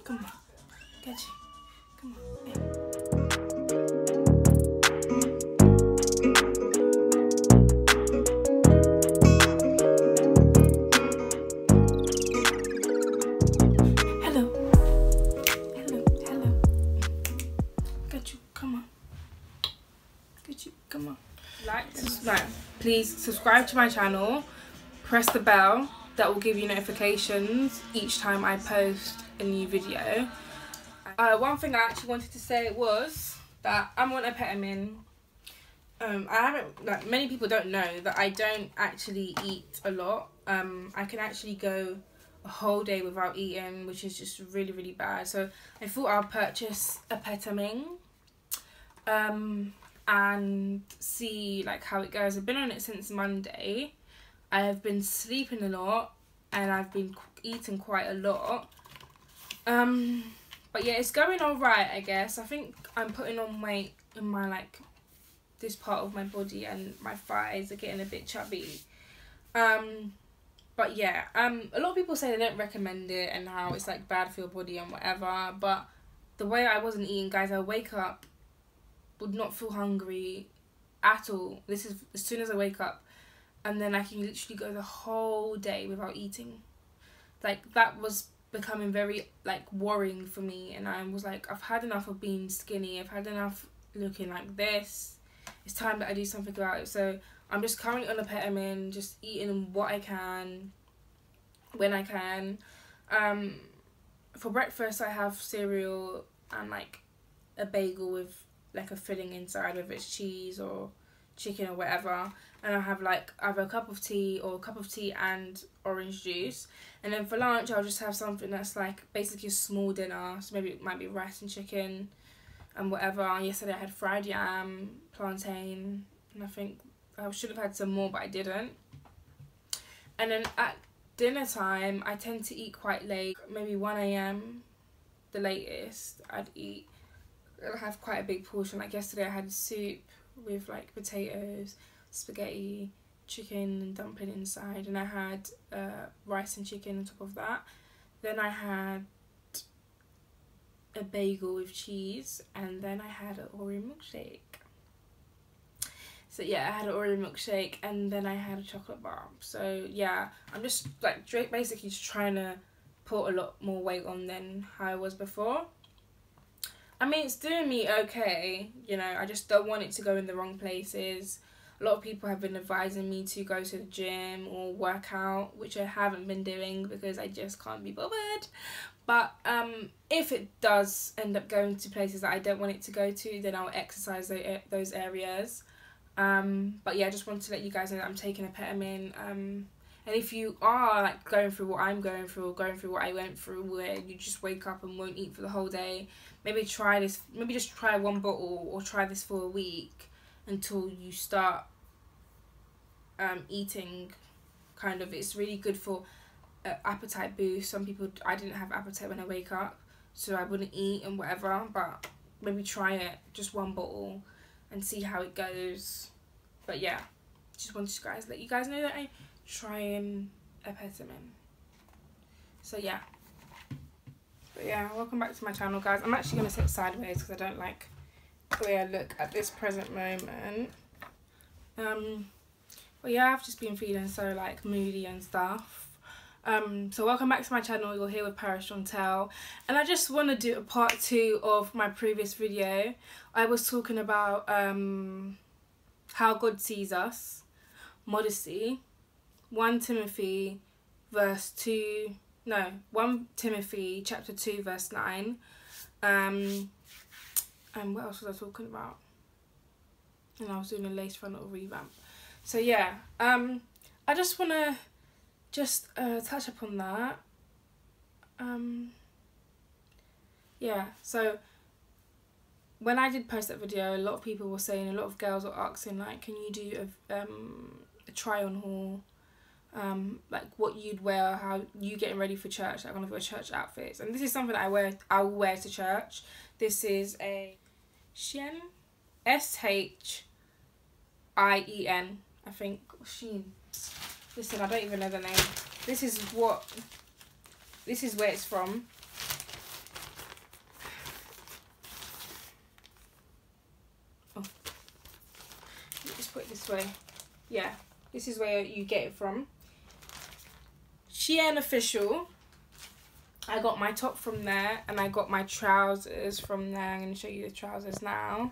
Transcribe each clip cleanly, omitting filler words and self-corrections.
Come on, get you. Come on. Yeah. Please subscribe to my channel, press the bell, that will give you notifications each time I post a new video. One thing I actually wanted to say was that I'm on Apetamin. I haven't, like, many people don't know that I don't actually eat a lot. I can actually go a whole day without eating, which is just really, really bad. So I thought I'll purchase Apetamin and see like how it goes. I've been on it since Monday. I have been sleeping a lot and I've been eating quite a lot. But yeah, it's going alright, I guess. I think I'm putting on weight in my, like, this part of my body, and my thighs are getting a bit chubby. But yeah, a lot of people say they don't recommend it and how it's like bad for your body and whatever, but the way I wasn't eating, guys, I wake up, would not feel hungry at all. This is as soon as I wake up, and then I can literally go the whole day without eating. Like, that was becoming very, like, worrying for me, and I was like, I've had enough of being skinny, I've had enough looking like this, it's time that I do something about it. So I'm just currently on Apetamin, just eating what I can, when I can. For breakfast I have cereal and like a bagel with like a filling inside, whether it's cheese or chicken or whatever, and I have like either a cup of tea or a cup of tea and orange juice. And then for lunch I'll just have something that's like basically a small dinner, so maybe it might be rice and chicken and whatever. Yesterday I had fried yam, plantain, and I think I should have had some more but I didn't. And then at dinner time I tend to eat quite late, maybe 1 AM the latest. I'll have quite a big portion. Like yesterday I had soup with like potatoes, spaghetti, chicken and dumpling inside, and I had rice and chicken on top of that. Then I had a bagel with cheese, and then I had an Oreo milkshake. So yeah, I had an Oreo milkshake, and then I had a chocolate bar. So yeah, I'm just like basically just trying to put a lot more weight on than how I was before. I mean, it's doing me okay, you know, I just don't want it to go in the wrong places. A lot of people have been advising me to go to the gym or work out, which I haven't been doing because I just can't be bothered. But if it does end up going to places that I don't want it to go to, then I'll exercise those areas. But yeah, I just wanted to let you guys know that I'm taking Apetamin. And if you are like going through what I'm going through, or going through what I went through, where you just wake up and won't eat for the whole day, maybe try this. Maybe just try 1 bottle, or try this for a week until you start eating. Kind of, it's really good for appetite boost. Some people, I didn't have appetite when I wake up, so I wouldn't eat and whatever. But maybe try it, just 1 bottle, and see how it goes. But yeah, just wanted to let you guys know that I'm trying Apetamin. So yeah. But yeah, welcome back to my channel, guys. I'm actually going to sit sideways because I don't like the way I look at this present moment. But yeah, I've just been feeling so like moody and stuff. So welcome back to my channel. You're here with Paris Chantel, and I just want to do a part 2 of my previous video. I was talking about how God sees us, modesty, 1 Timothy chapter 2 verse 9. And what else was I talking about? And I was doing a lace front or revamp. So yeah, I just want to touch upon that. Yeah, so when I did post that video, a lot of people were saying, a lot of girls were asking like, can you do a try on haul, like what you'd wear, how you getting ready for church, like one of your church outfits. And this is something that I will wear to church. This is a Shein, SHIEN, I think, Shein. Listen, I don't even know the name. This is where it's from. Oh, let me just put it this way. Yeah, this is where you get it from. Shein Official. I got my top from there, and I got my trousers from there. I'm going to show you the trousers now.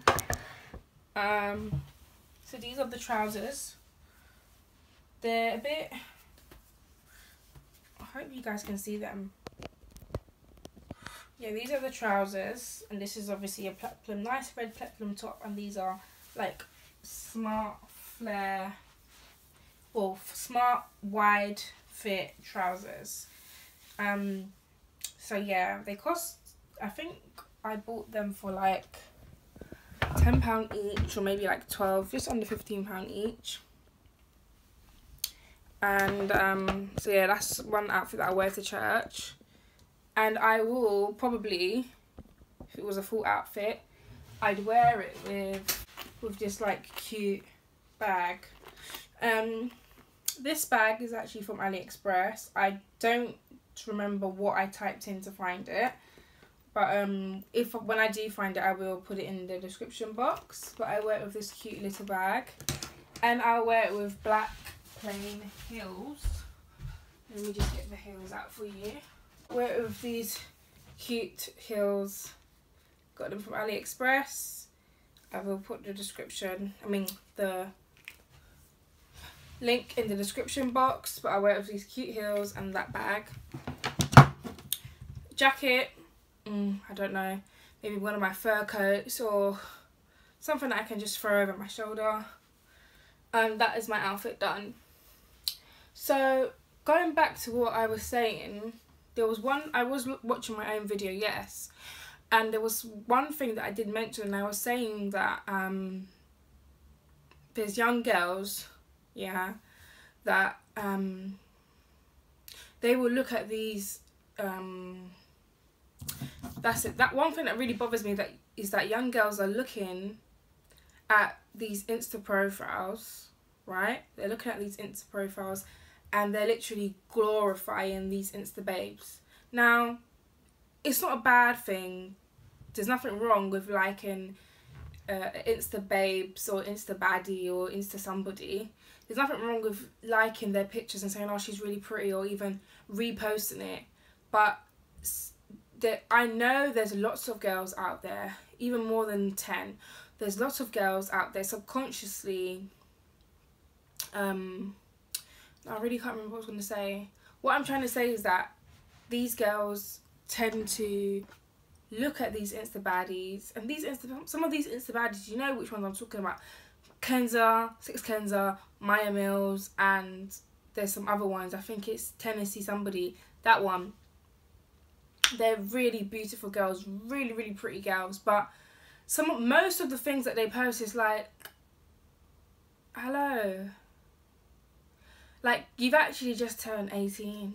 So these are the trousers. They're a bit... I hope you guys can see them. Yeah, these are the trousers, and this is obviously a peplum, nice red peplum top, and these are like smart flare, or smart wide fit trousers. So yeah, they cost, I think I bought them for like £10 each, or maybe like 12, just under £15 each. And so yeah, that's one outfit that I wear to church. And I will probably, if it was a full outfit, I'd wear it with this like cute bag. This bag is actually from AliExpress. I don't remember what I typed in to find it, but when I do find it, I will put it in the description box. But I wear it with this cute little bag, and I'll wear it with black plain heels. Let me just get the heels out for you. Wear it with these cute heels. Got them from AliExpress. I will put the the link in the description box, but I wear it with these cute heels and that bag. Jacket, I don't know, maybe one of my fur coats or something that I can just throw over my shoulder. That is my outfit done. So going back to what I was saying, there was one, I was watching my own video, yes, and there was one thing that I did mention, and I was saying that there's young girls, yeah, that they will look at these, that's it, that one thing that really bothers me, that is that young girls are looking at these Insta profiles, right? They're looking at these Insta profiles and they're literally glorifying these Insta babes. Now, it's not a bad thing. There's nothing wrong with liking Insta babes or Insta baddie or Insta somebody. There's nothing wrong with liking their pictures and saying, oh, she's really pretty, or even reposting it. But I know there's lots of girls out there, even more than 10. There's lots of girls out there subconsciously. I really can't remember what I was going to say. What I'm trying to say is that these girls tend to look at these Insta baddies, and some of these Insta baddies, you know which ones I'm talking about. Kenza, Six Kenza, Maya Mills, and there's some other ones. I think it's Tennessee somebody. That one. They're really beautiful girls, really, really pretty girls, but most of the things that they post is like, hello. Like, you've actually just turned 18.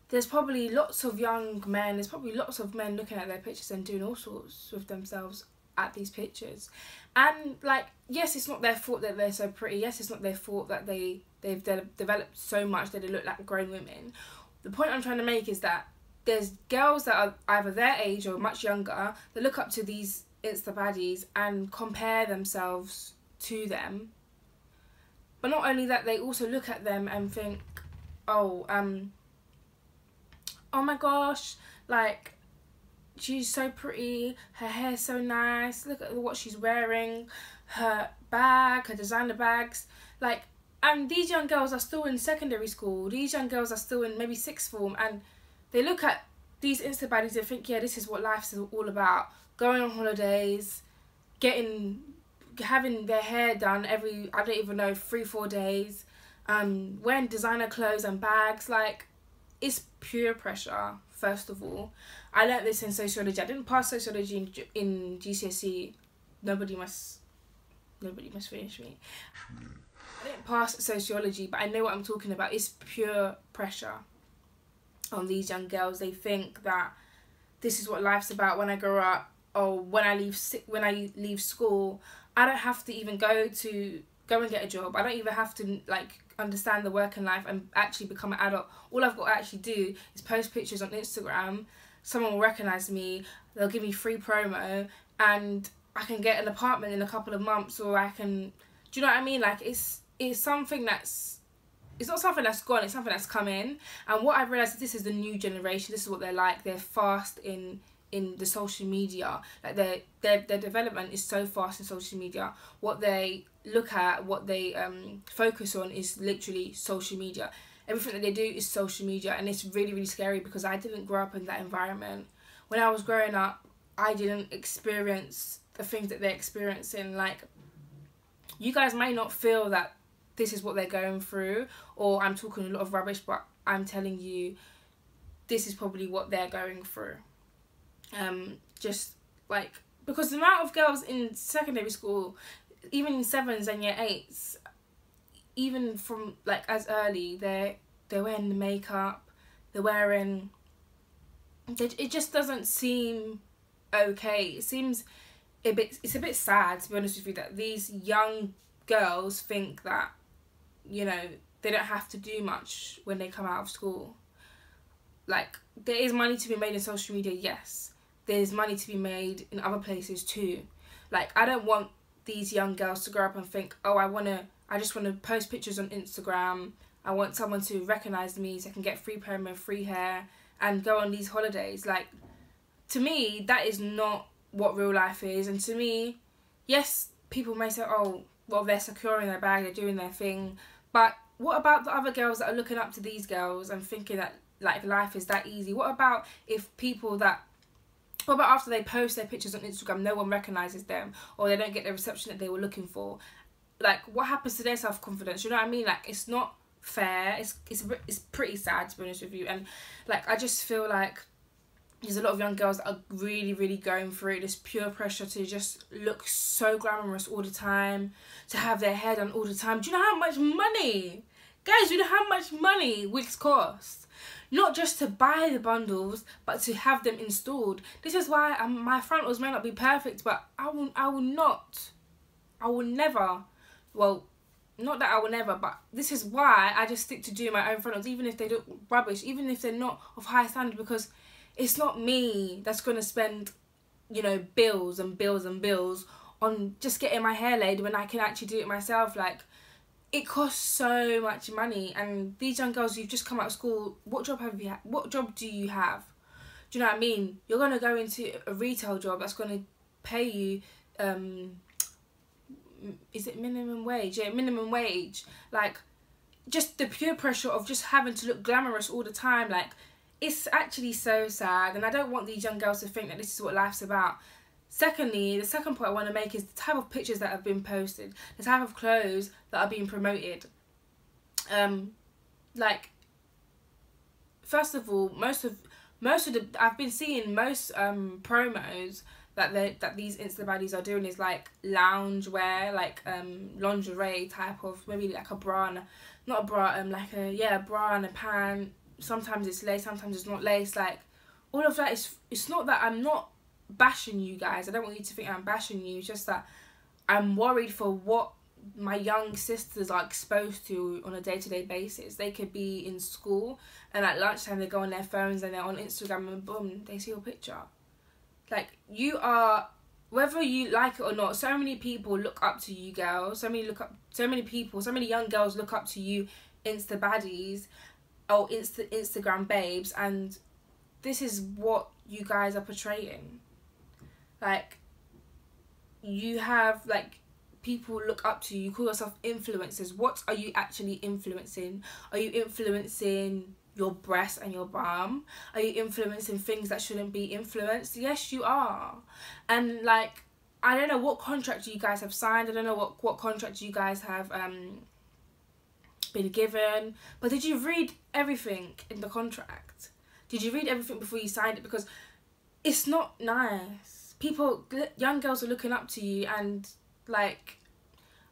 There's probably lots of young men, there's probably lots of men looking at their pictures and doing all sorts with themselves at these pictures. And, like, yes, it's not their fault that they're so pretty. Yes, it's not their fault that they've developed so much that they look like grown women. The point I'm trying to make is that there's girls that are either their age or much younger that look up to these Insta baddies and compare themselves to them. But not only that, they also look at them and think, oh my gosh, like, she's so pretty, her hair's so nice, look at what she's wearing, her bag, her designer bags, like, and these young girls are still in secondary school, these young girls are still in maybe sixth form, and they look at these Insta baddies and think, yeah, this is what life's all about, going on holidays, having their hair done every, I don't even know, 3-4 days, wearing designer clothes and bags. Like, it's pure pressure. First of all, I learnt this in sociology. I didn't pass sociology in GCSE. Nobody must finish me. I didn't pass sociology, but I know what I'm talking about. It's pure pressure on these young girls. They think that this is what life's about when I grow up, or when I leave school, I don't have to even go to go and get a job. I don't even have to like understand the working life and actually become an adult. All I've got to actually do is post pictures on Instagram. Someone will recognise me, they'll give me free promo, and I can get an apartment in a couple of months, or I can, do you know what I mean? Like, it's something that's, it's not something that's gone, it's something that's come in. And what I've realised is this is the new generation, this is what they're like. They're fast in the social media. Like, their development is so fast in social media. What they look at, what they focus on is literally social media. Everything that they do is social media, and it's really, really scary because I didn't grow up in that environment. When I was growing up, I didn't experience the things that they're experiencing. Like, you guys may not feel that this is what they're going through, or I'm talking a lot of rubbish, but I'm telling you, this is probably what they're going through. Just like, because the amount of girls in secondary school, even in 7s and year 8s, even from like as early, they're wearing the makeup, they're wearing, it just doesn't seem okay. It seems it's a bit sad, to be honest with you, that these young girls think that, you know, they don't have to do much when they come out of school. Like, there is money to be made in social media, yes. There's money to be made in other places too. Like, I don't want these young girls to grow up and think, oh, I just want to post pictures on Instagram. I want someone to recognise me so I can get free promo, free hair, and go on these holidays. Like, to me, that is not what real life is. And to me, yes, people may say, oh, well, they're securing their bag, they're doing their thing. But what about the other girls that are looking up to these girls and thinking that, like, life is that easy? What about what about after they post their pictures on Instagram, no one recognises them, or they don't get the reception that they were looking for? Like, what happens to their self-confidence? You know what I mean? Like, it's not fair. It's pretty sad, to be honest with you. And like, I just feel like there's a lot of young girls that are really, really going through this pure pressure to just look so glamorous all the time, to have their hair done all the time. Do you know how much money, guys, do you know how much money wigs cost? Not just to buy the bundles, but to have them installed. This is why my frontals may not be perfect, but I will never, well, not that I will never, but this is why I just stick to doing my own frontals, even if they look rubbish, even if they're not of high standard, because it's not me that's going to spend, you know, bills and bills and bills on just getting my hair laid when I can actually do it myself. Like, it costs so much money. And these young girls, you've just come out of school, what job have you had? What job do you have? Do you know what I mean? You're going to go into a retail job that's going to pay you, is it minimum wage? Yeah, minimum wage. Like, just the pure pressure of just having to look glamorous all the time. Like, it's actually so sad. And I don't want these young girls to think that this is what life's about. Secondly, the second point I want to make is the type of pictures that have been posted, the type of clothes that are being promoted. Like, first of all, most of the, I've been seeing most promos that these Insta baddies are doing is like lounge wear, like lingerie type of, maybe like a bra and not a bra, like a bra and a pant. Sometimes it's lace, sometimes it's not lace. Like, all of that is, it's not that I'm not bashing you guys. I don't want you to think I'm bashing you. It's just that I'm worried for what my young sisters are exposed to on a day-to-day basis. They could be in school and at lunchtime they go on their phones and they're on Instagram and boom, they see your picture. Like, you are, whether you like it or not, so many people look up to you girls. So many young girls look up to you Insta baddies or Instagram babes, and this is what you guys are portraying. Like, you have, like, people look up to you, call yourself influencers. What are you actually influencing? Are you influencing your breast and your bum? Are you influencing things that shouldn't be influenced? Yes, you are. And, like, I don't know what contract you guys have signed. I don't know what contract you guys have been given. But did you read everything in the contract? Did you read everything before you signed it? Because it's not nice. Young girls are looking up to you, and, like,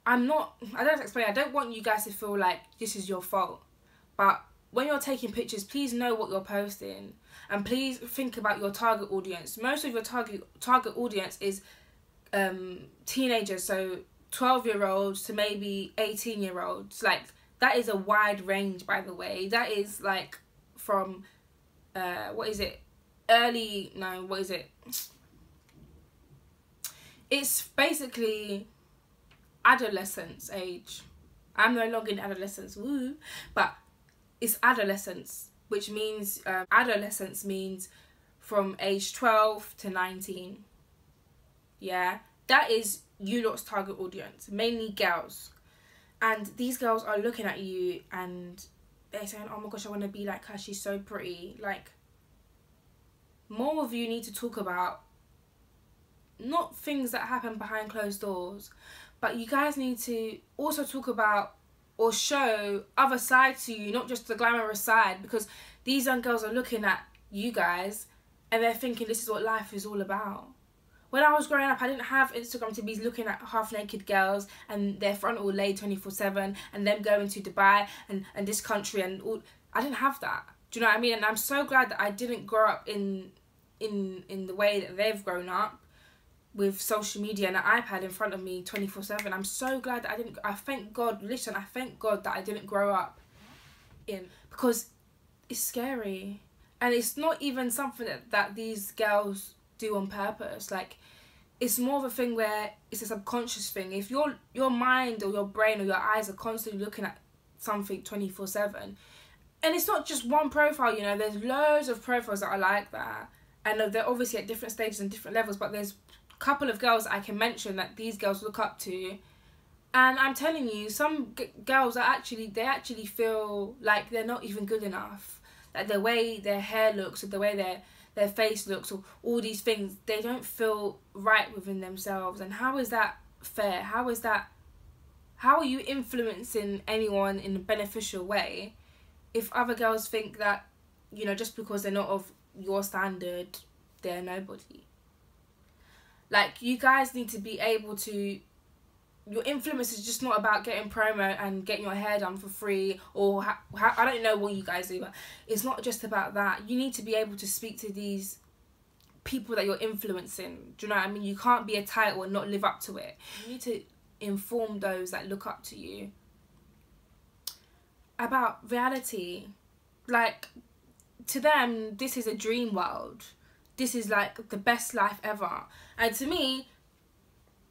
I don't have to explain, I don't want you guys to feel like this is your fault. But when you're taking pictures, please know what you're posting. And please think about your target audience. Most of your target audience is teenagers, so 12-year-olds to maybe 18-year-olds. Like, that is a wide range, by the way. That is like from it's basically adolescence age. I'm no longer in adolescence, woo, but it's adolescence, which means adolescence means from age 12 to 19. Yeah, that is you lot's target audience, mainly girls. And these girls are looking at you and they're saying, oh my gosh, I want to be like her, she's so pretty. Like, more of you need to talk about not things that happen behind closed doors, but you guys need to also talk about or show other sides to you, not just the glamorous side, because these young girls are looking at you guys and they're thinking this is what life is all about. When I was growing up, I didn't have Instagram to be looking at half-naked girls and their frontal laid 24/7 and them going to Dubai and this country and all. I didn't have that. Do you know what I mean? And I'm so glad that I didn't grow up in the way that they've grown up, with social media and an iPad in front of me 24/7. I'm so glad that I thank God that I didn't grow up in, because it's scary. And it's not even something that these girls do on purpose. Like, it's more of a thing where it's a subconscious thing. If your mind or your brain or your eyes are constantly looking at something 24/7, and it's not just one profile, you know, there's loads of profiles that are like that, and they're obviously at different stages and different levels, but there's a couple of girls I can mention that these girls look up to. And I'm telling you, some girls are they actually feel like they're not even good enough. Like, the way their hair looks or the way their face looks or all these things, they don't feel right within themselves. And how is that fair? How are you influencing anyone in a beneficial way if other girls think that, you know, just because they're not of your standard, they're nobody? Like, you guys need to be able to, your influence is just not about getting promo and getting your hair done for free, or I don't know what you guys do, but it's not just about that. You need to be able to speak to these people that you're influencing. Do you know what I mean? You can't be a title and not live up to it. You need to inform those that look up to you about reality. Like, to them, this is a dream world. This is like the best life ever. And to me,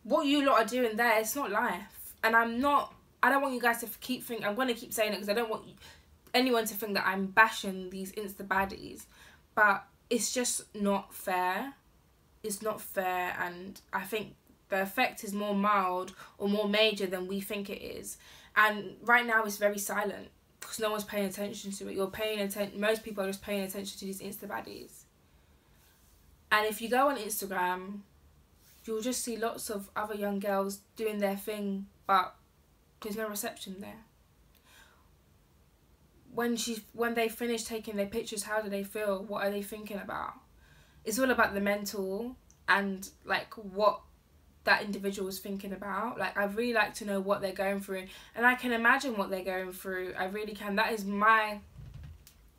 what you lot are doing there, it's not life. And I don't want you guys to keep thinking, I'm going to keep saying it because I don't want anyone to think that I'm bashing these Insta baddies. But it's just not fair. It's not fair, and I think the effect is more mild or more major than we think it is. And right now it's very silent because no one's paying attention to it. Most people are just paying attention to these Insta baddies. And if you go on Instagram, you'll just see lots of other young girls doing their thing, but there's no reception there. When they finish taking their pictures, how do they feel? What are they thinking about? It's all about the mental and like what that individual is thinking about. Like, I really like to know what they're going through, and I can imagine what they're going through. I really can. That is my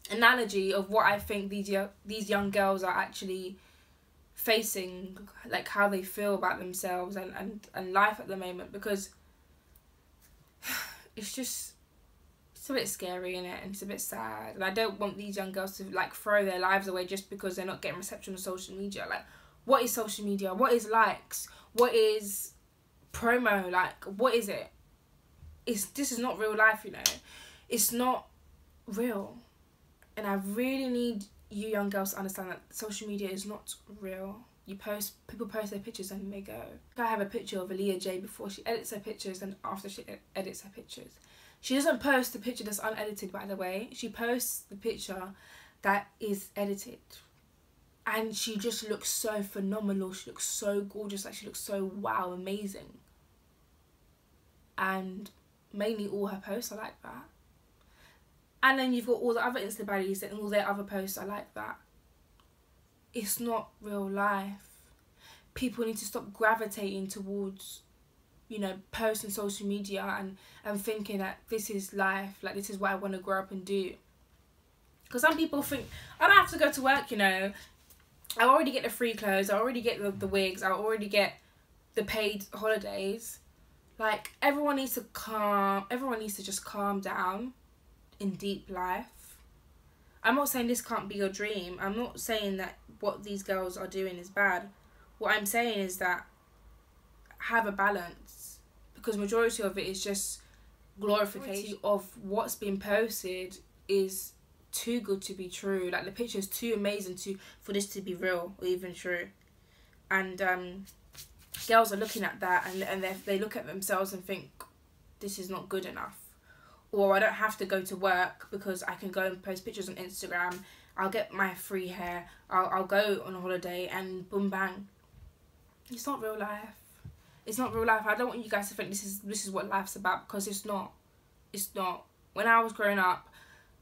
analogy of what I think these young girls are actually facing, like how they feel about themselves and life at the moment, because it's a bit scary, innit? And it's a bit sad, and I don't want these young girls to like throw their lives away just because they're not getting reception on social media. Like, what is social media? What is likes? What is promo? Like, what is it? This is not real life, you know. It's not real. And I really need you young girls to understand that social media is not real. People post their pictures and they go. I have a picture of Aaliyah J before she edits her pictures and after she edits her pictures. She doesn't post the picture that's unedited, by the way. She posts the picture that is edited. And she just looks so phenomenal. She looks so gorgeous. Like, she looks so wow, amazing. And mainly all her posts are like that. And then you've got all the other Insta baddies and all their other posts are like that. It's not real life. People need to stop gravitating towards, you know, posts on social media and thinking that this is life, like this is what I want to grow up and do. Because some people think, I don't have to go to work, you know. I already get the free clothes, I already get the wigs, I already get the paid holidays. Like, everyone needs to just calm down in deep life. I'm not saying this can't be your dream. I'm not saying that what these girls are doing is bad. What I'm saying is that have a balance, because majority of it is just glorification of what's been posted is too good to be true. Like, the picture is too amazing for this to be real or even true. And girls are looking at that and they look at themselves and think, this is not good enough. Or I don't have to go to work because I can go and post pictures on Instagram. I'll get my free hair. I'll go on a holiday and boom bang. It's not real life. It's not real life. I don't want you guys to think this is what life's about, because it's not. It's not. When I was growing up,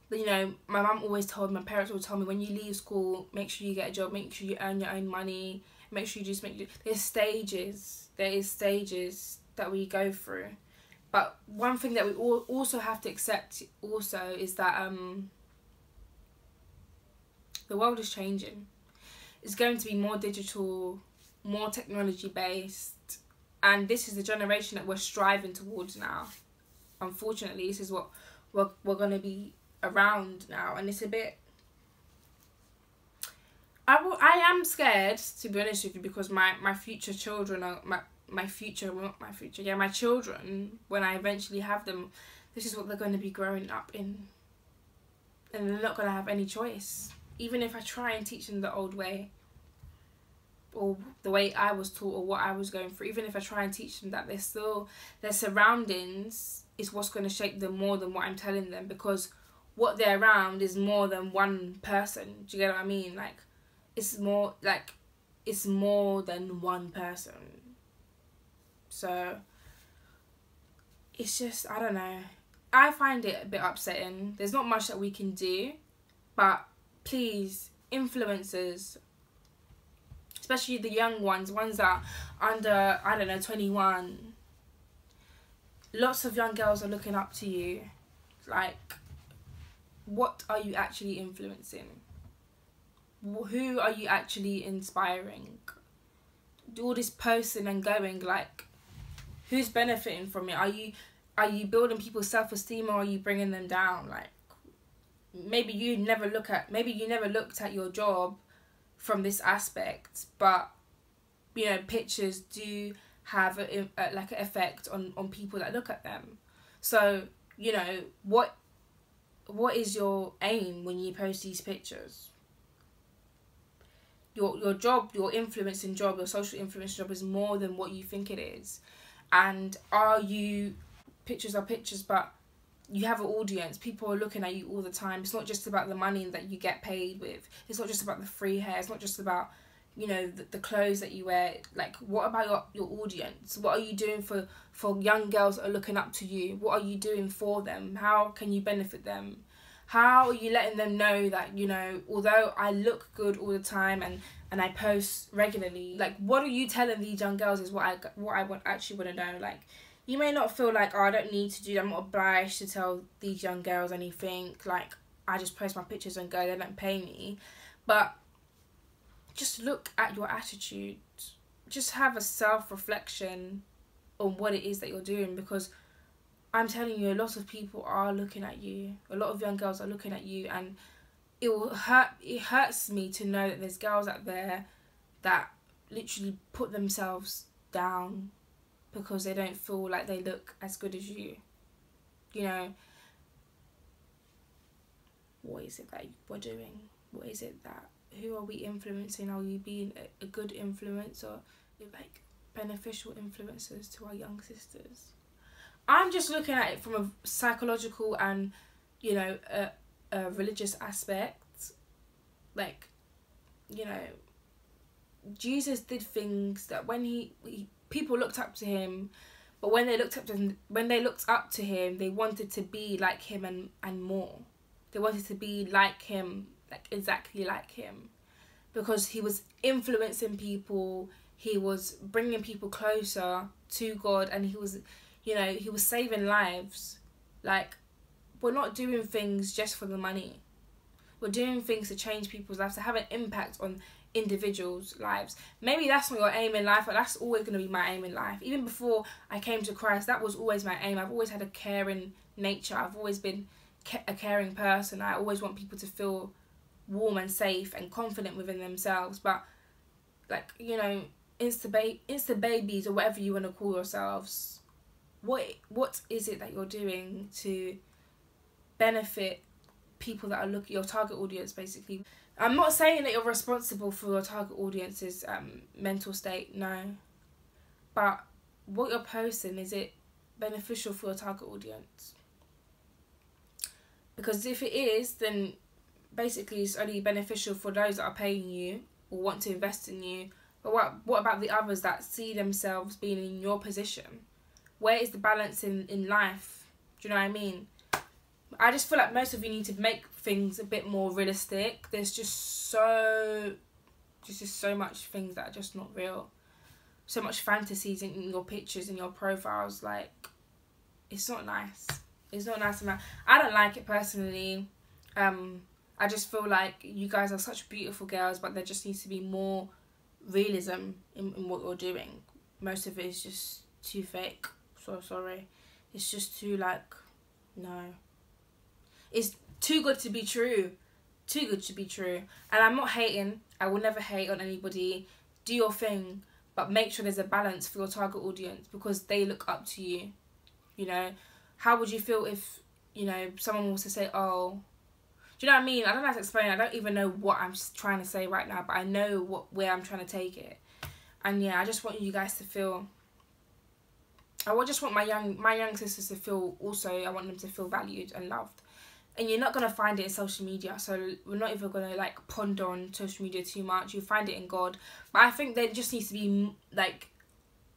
you know, my parents always told me, when you leave school, make sure you get a job, make sure you earn your own money, make sure you just there's stages. There is stages that we go through. But one thing that we also have to accept also is that the world is changing. It's going to be more digital, more technology based, and this is the generation that we're striving towards now. Unfortunately, this is what we're going to be around now, and it's a bit... I am scared, to be honest with you, because my future children are... my children, when I eventually have them, this is what they're going to be growing up in. And they're not going to have any choice. Even if I try and teach them the old way, or the way I was taught, or what I was going through, even if I try and teach them that, their surroundings is what's going to shape them more than what I'm telling them, because what they're around is more than one person. Do you get what I mean? Like, it's more than one person. So it's just, I don't know. I find it a bit upsetting. There's not much that we can do, but please, influencers, especially the young ones that are under, I don't know, 21, lots of young girls are looking up to you. Like, what are you actually influencing? Who are you actually inspiring? Do all this posting and going, like, who's benefiting from it? Are you building people's self-esteem, or are you bringing them down? Like, maybe you never looked at your job from this aspect, but you know, pictures do have like an effect on people that look at them. So, you know, what is your aim when you post these pictures? Your job, your influencing job, your social influence job is more than what you think it is. And pictures are pictures, but you have an audience. People are looking at you all the time. It's not just about the money that you get paid with. It's not just about the free hair. It's not just about, you know, the clothes that you wear. Like, what about your audience? What are you doing for young girls that are looking up to you? What are you doing for them? How can you benefit them? How are you letting them know that, you know, although I look good all the time and I post regularly, like, what are you telling these young girls is what I actually want to know. Like, you may not feel like, oh, I don't need to do that. I'm not obliged to tell these young girls anything. Like, I just post my pictures and go, they don't pay me. But just look at your attitude. Just have a self-reflection on what it is that you're doing, because I'm telling you, a lot of people are looking at you. A lot of young girls are looking at you, and it hurts me to know that there's girls out there that literally put themselves down because they don't feel like they look as good as you. You know, what is it that we're doing? What is it that, who are we influencing? Are we being a good influence, or like beneficial influencers to our young sisters? I'm just looking at it from a psychological and, you know, a religious aspect. Like, you know, Jesus did things that when people looked up to him, but when they looked up to him, they wanted to be like him and more. They wanted to be like him, like exactly like him, because he was influencing people. He was bringing people closer to God, and he was, you know, he was saving lives. Like, we're not doing things just for the money. We're doing things to change people's lives, to have an impact on individuals' lives. Maybe that's not your aim in life, but that's always going to be my aim in life. Even before I came to Christ, that was always my aim. I've always had a caring nature. I've always been a caring person. I always want people to feel warm and safe and confident within themselves. But like, you know, Insta babies or whatever you want to call yourselves, what is it that you're doing to benefit people that are your target audience, basically? I'm not saying that you're responsible for your target audience's mental state, no. But what you're posting, is it beneficial for your target audience? Because if it is, then basically it's only beneficial for those that are paying you or want to invest in you. But what about the others that see themselves being in your position? Where is the balance in life? Do you know what I mean? I just feel like most of you need to make things a bit more realistic. There's just so much things that are just not real. So much fantasies in your pictures and your profiles. Like, it's not nice. It's not nice. I don't like it personally. I just feel like you guys are such beautiful girls, but there just needs to be more realism in what you're doing. Most of it is just too fake. So sorry. It's just too, like, no. It's too good to be true. Too good to be true. And I'm not hating. I will never hate on anybody. Do your thing. But make sure there's a balance for your target audience, because they look up to you. You know? How would you feel if, you know, someone was to say, oh... Do you know what I mean? I don't know how to explain. I don't even know what I'm trying to say right now. But I know where I'm trying to take it. And yeah, I just want you guys to feel... I just want my young sisters to feel also... I want them to feel valued and loved. And you're not going to find it in social media. So we're not even going to, like, ponder on social media too much. You find it in God. But I think there just needs to be, like...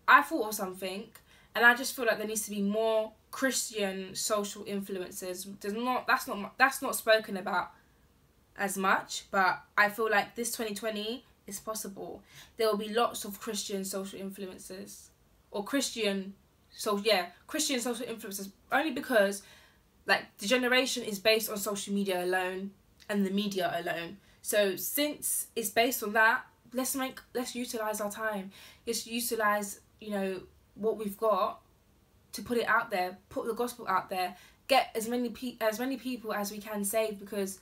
I thought of something. And I just feel like there needs to be more Christian social influencers. That's not spoken about as much. But I feel like this 2020 is possible. There will be lots of Christian social influencers. Or Christian social influencers. Only because... like, the generation is based on social media alone and the media alone. So since it's based on that, let's utilize our time. Let's utilize, you know, what we've got to put it out there, put the gospel out there, get as many people as we can saved. Because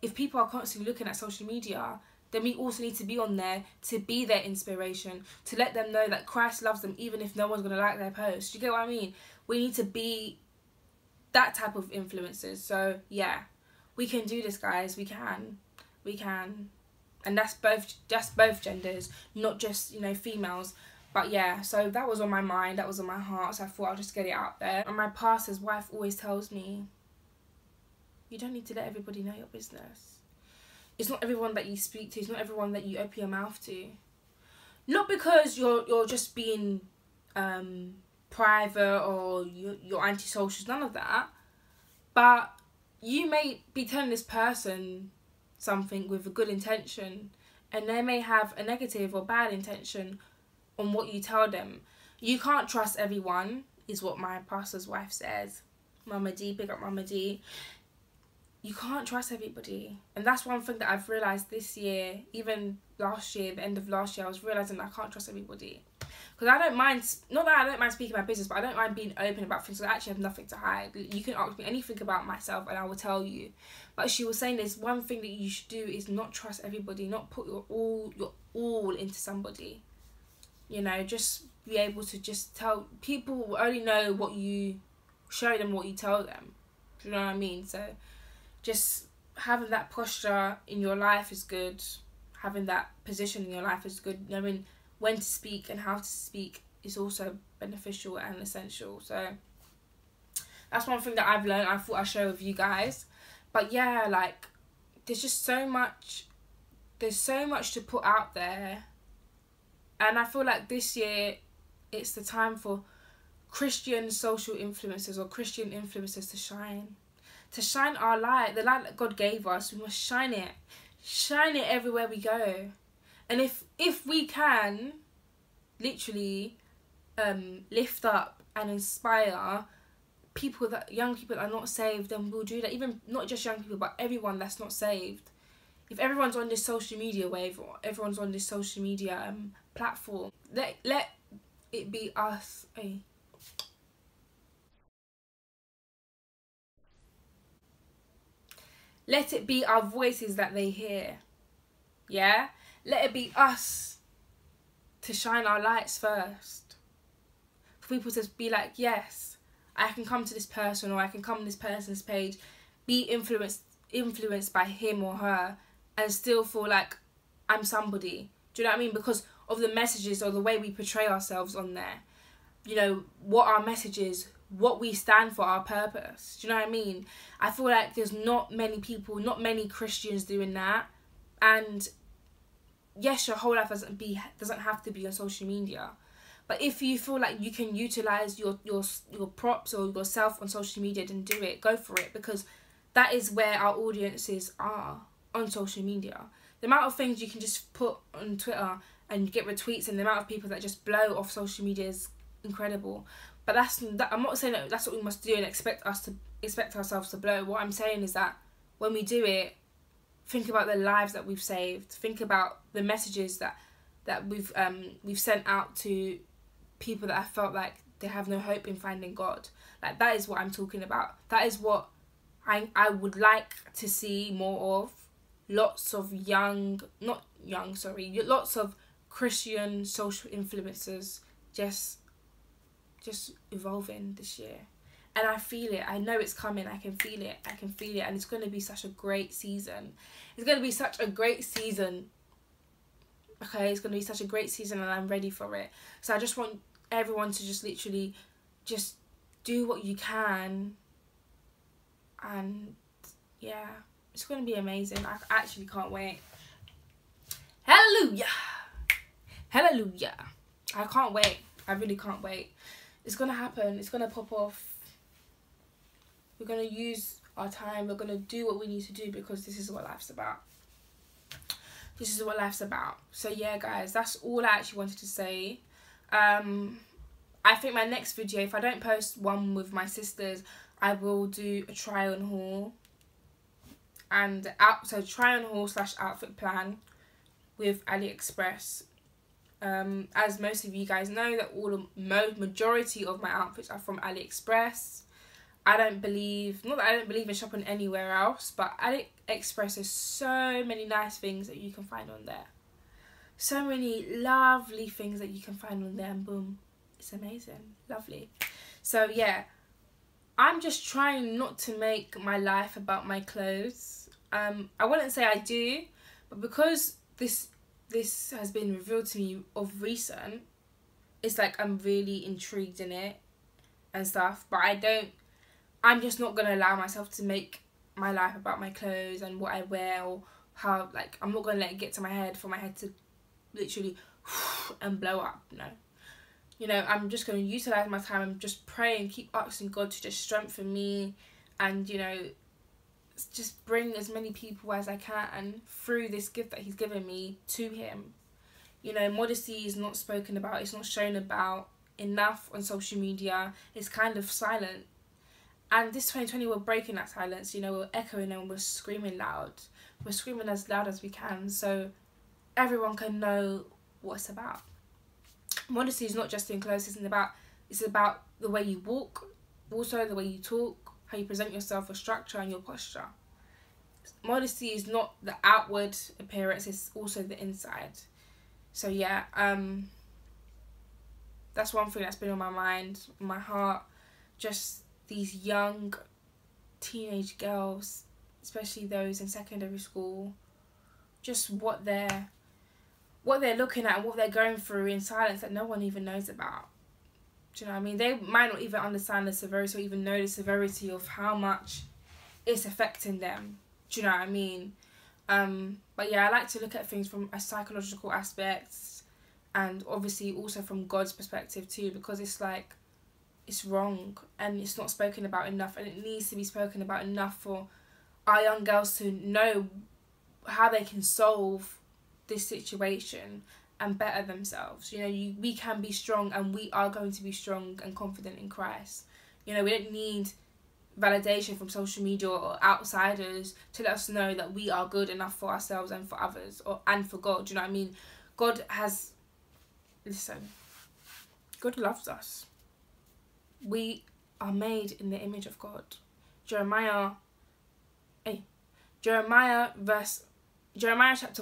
if people are constantly looking at social media, then we also need to be on there to be their inspiration, to let them know that Christ loves them, even if no one's gonna like their post. Do you get what I mean? We need to be that type of influencers. So yeah, we can do this, guys. We can, and that's both genders, not just, you know, females. But yeah, so that was on my mind, that was on my heart, so I thought I'll just get it out there. And my pastor's wife always tells me, you don't need to let everybody know your business. It's not everyone that you speak to, it's not everyone that you open your mouth to. Not because you're just being private or you're antisocial, none of that. But you may be telling this person something with a good intention, and they may have a negative or bad intention on what you tell them. You can't trust everyone, is what my pastor's wife says. Mama D, big up Mama D. You can't trust everybody. And that's one thing that I've realised this year, even last year, the end of last year, I was realising I can't trust everybody. Because I don't mind, not that I don't mind speaking my business, but I don't mind being open about things. So I actually have nothing to hide. You can ask me anything about myself and I will tell you. But she was saying there's one thing that you should do is not trust everybody, not put your all into somebody. You know, just be able to just tell people will only know what you show them, what you tell them. Do you know what I mean? So just having that posture in your life is good. Having that position in your life is good. Knowing when to speak and how to speak is also beneficial and essential. So that's one thing that I've learned. I thought I'd share with you guys. But yeah, like, there's just so much to put out there. And I feel like this year it's the time for Christian social influencers or Christian influencers to shine. To shine our light, the light that God gave us. We must shine it. Shine it everywhere we go. And if we can literally lift up and inspire young people that are not saved, then we'll do that. Even not just young people, but everyone that's not saved. if everyone's on this social media wave, or everyone's on this social media platform, let it be us. Hey. Let it be our voices that they hear. Yeah? Let it be us to shine our lights first. For people to be like, yes, I can come to this person, or I can come to this person's page, be influenced by him or her, and still feel like I'm somebody. Do you know what I mean? Because of the messages or the way we portray ourselves on there. You know, what our message is, what we stand for, our purpose. Do you know what I mean? I feel like there's not many people, not many Christians doing that. And yes, your whole life doesn't have to be on social media. But if you feel like you can utilize your props or yourself on social media, then do it. Go for it, because that is where our audiences are, on social media. The amount of things you can just put on Twitter and get retweets, and the amount of people that just blow off social media is incredible. But I'm not saying that that's what we must do and expect ourselves to blow. What I'm saying is that when we do it, think about the lives that we've saved. Think about the messages that we've sent out to people that I felt like they have no hope in finding God. Like, that is what I'm talking about. That is what I would like to see more of. Lots of lots of Christian social influencers just evolving this year. And I feel it. I know it's coming. I can feel it. And it's going to be such a great season. It's going to be such a great season. Okay, it's going to be such a great season, and I'm ready for it. So I just want everyone to just literally just do what you can. And yeah, it's going to be amazing. I actually can't wait. Hallelujah. Hallelujah. I can't wait. I really can't wait. It's going to happen. It's going to pop off. We're going to use our time. We're going to do what we need to do, because this is what life's about. This is what life's about. So yeah, guys, that's all I actually wanted to say. I think my next video, if I don't post one with my sisters, I will do a try on haul. And so try on haul / outfit plan with AliExpress. As most of you guys know, that majority of my outfits are from AliExpress. not that I don't believe in shopping anywhere else, but AliExpress has so many nice things that you can find on there. So many lovely things that you can find on there, and boom, it's amazing, lovely. So yeah, I'm just trying not to make my life about my clothes. I wouldn't say I do, but because this has been revealed to me of recent, it's like I'm really intrigued in it and stuff, but I'm just not gonna allow myself to make my life about my clothes and what I wear, or how, like, I'm not gonna let it get to my head for my head to literally and blow up. No, you know, I'm just gonna utilize my time and just pray and keep asking God to just strengthen me, and, you know, just bring as many people as I can through this gift that he's given me to him. You know, modesty is not spoken about, it's not shown about enough on social media. It's kind of silent. And this 2020, we're breaking that silence. You know, we're echoing and we're screaming loud. We're screaming as loud as we can, so everyone can know what it's about. Modesty is not just in clothes, it's about the way you walk, also the way you talk, how you present yourself, your structure and your posture. Modesty is not the outward appearance, it's also the inside. So yeah, that's one thing that's been on my mind, my heart. Just these young teenage girls, especially those in secondary school, just what they're looking at and what they're going through in silence that no one even knows about. Do you know what I mean? They might not even understand the severity or even know the severity of how much it's affecting them. Do you know what I mean? But yeah, I like to look at things from a psychological aspect, and obviously also from God's perspective too, because it's like, it's wrong and it's not spoken about enough, and it needs to be spoken about enough for our young girls to know how they can solve this situation and better themselves. You know, we can be strong, and we are going to be strong and confident in Christ. You know, we don't need validation from social media or outsiders to let us know that we are good enough for ourselves and for others, and for God. Do you know what I mean? God has, listen, God loves us. We are made in the image of God. Jeremiah chapter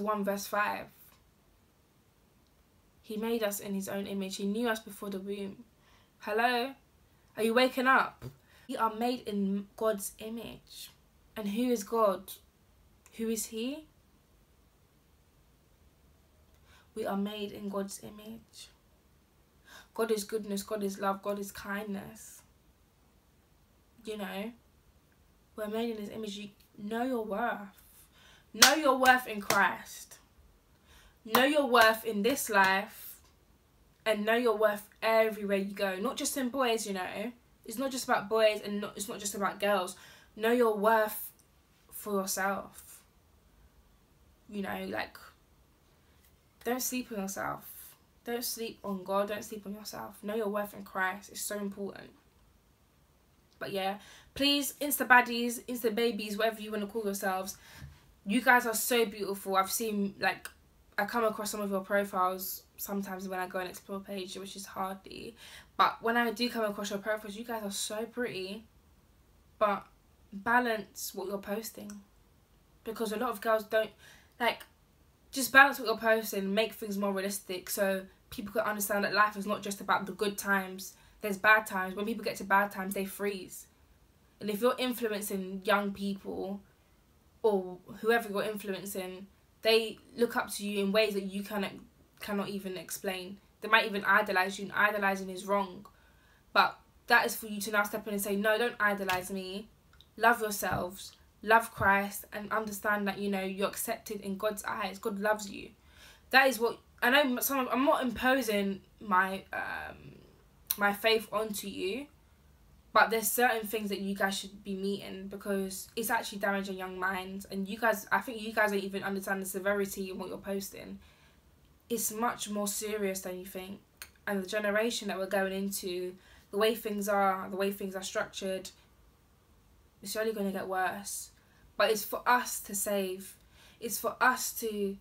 1 verse 5. He made us in his own image. He knew us before the womb. Hello? Are you waking up? We are made in God's image. And who is God? Who is he? We are made in God's image. God is goodness, God is love, God is kindness. You know, we're made in his image. You know your worth. Know your worth in Christ. Know your worth in this life. And know your worth everywhere you go. Not just in boys, you know. It's not just about boys, and it's not just about girls. Know your worth for yourself. You know, like, don't sleep on yourself. Don't sleep on God. Don't sleep on yourself. Know your worth in Christ. It's so important. But yeah, please, Insta baddies, Insta babies, whatever you want to call yourselves, you guys are so beautiful. I've seen, like, I come across some of your profiles sometimes when I go and explore page, which is hardly. But when I do come across your profiles, you guys are so pretty. But balance what you're posting. Because a lot of girls don't, like, just balance what you're posting, make things more realistic so people can understand that life is not just about the good times. There's bad times. When people get to bad times, they freeze. And if you're influencing young people or whoever you're influencing, they look up to you in ways that you cannot even explain. They might even idolise you, and idolising is wrong. But that is for you to now step in and say, no, don't idolise me. Love yourselves. Love Christ. And understand that, you know, you're accepted in God's eyes. God loves you. That is what... I know I'm not imposing my my faith onto you, but there's certain things that you guys should be meeting, because it's actually damaging young minds. And you guys, I think you guys don't even understand the severity in what you're posting. It's much more serious than you think. And the generation that we're going into, the way things are structured, it's only going to get worse. But it's for us to save. It's for us to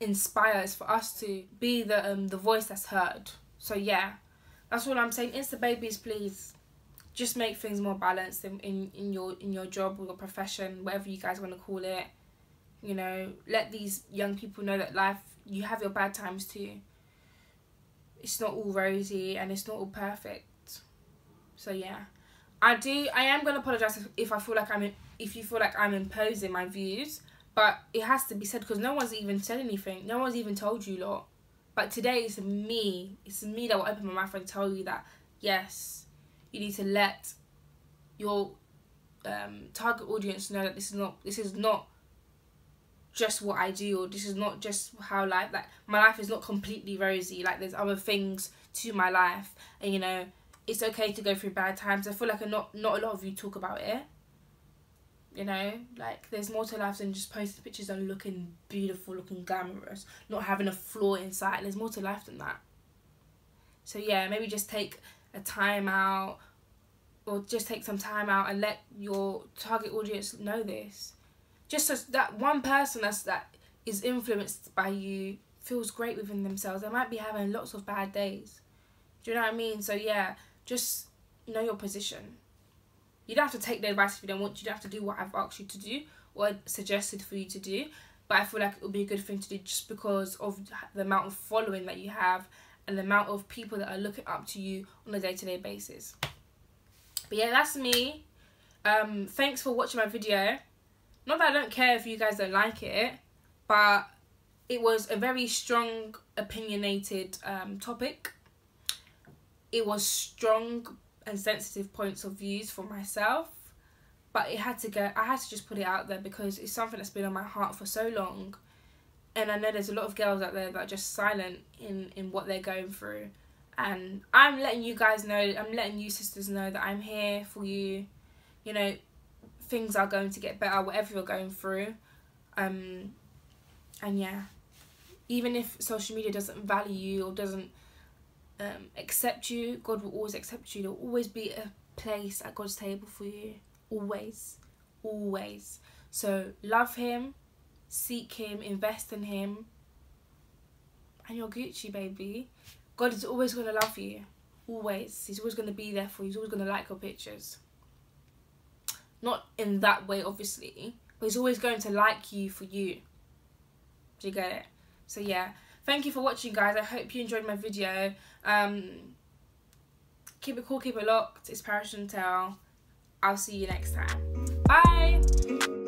inspire. It's for us to be the voice that's heard. So yeah, that's all I'm saying. Insta babies, please just make things more balanced in your job or your profession, whatever you guys want to call it. You know, let these young people know that life, you have your bad times too. It's not all rosy and it's not all perfect. So yeah, I am gonna apologize if I feel like if you feel like I'm imposing my views, but it has to be said because no one's even said anything. No one's even told you lot. But today it's me that will open my mouth and tell you that yes, you need to let your target audience know that this is not just what I do, or this is not just how life, like my life is not completely rosy. Like there's other things to my life, and you know, it's okay to go through bad times. I feel like not a lot of you talk about it. You know, like there's more to life than just posting pictures and looking beautiful, looking glamorous, not having a flaw inside. There's more to life than that. So yeah, maybe just take a time out, or just take some time out and let your target audience know this. Just so that one person that is influenced by you feels great within themselves. They might be having lots of bad days. Do you know what I mean? So yeah, just know your position. You don't have to take the advice if you don't want to. You don't have to do what I've asked you to do or suggested for you to do. But I feel like it would be a good thing to do just because of the amount of following that you have and the amount of people that are looking up to you on a day-to-day basis. But yeah, that's me. Thanks for watching my video. Not that I don't care if you guys don't like it, but it was a very strong, opinionated topic. It was strong and sensitive points of views for myself, but it had to go. I had to just put it out there because it's something that's been on my heart for so long, and I know there's a lot of girls out there that are just silent in what they're going through, and I'm letting you guys know, I'm letting you sisters know that I'm here for you. You know, things are going to get better, whatever you're going through, and yeah, even if social media doesn't value you or doesn't accept you. God will always accept you. There will always be a place at God's table for you. Always. Always. So love him, seek him, invest in him, and you're Gucci, baby. God is always going to love you. Always. He's always going to be there for you. He's always going to like your pictures. Not in that way, obviously, but he's always going to like you for you. Do you get it? So yeah, thank you for watching, guys. I hope you enjoyed my video. Keep it cool, keep it locked. It's Paris Chantel. I'll see you next time. Bye.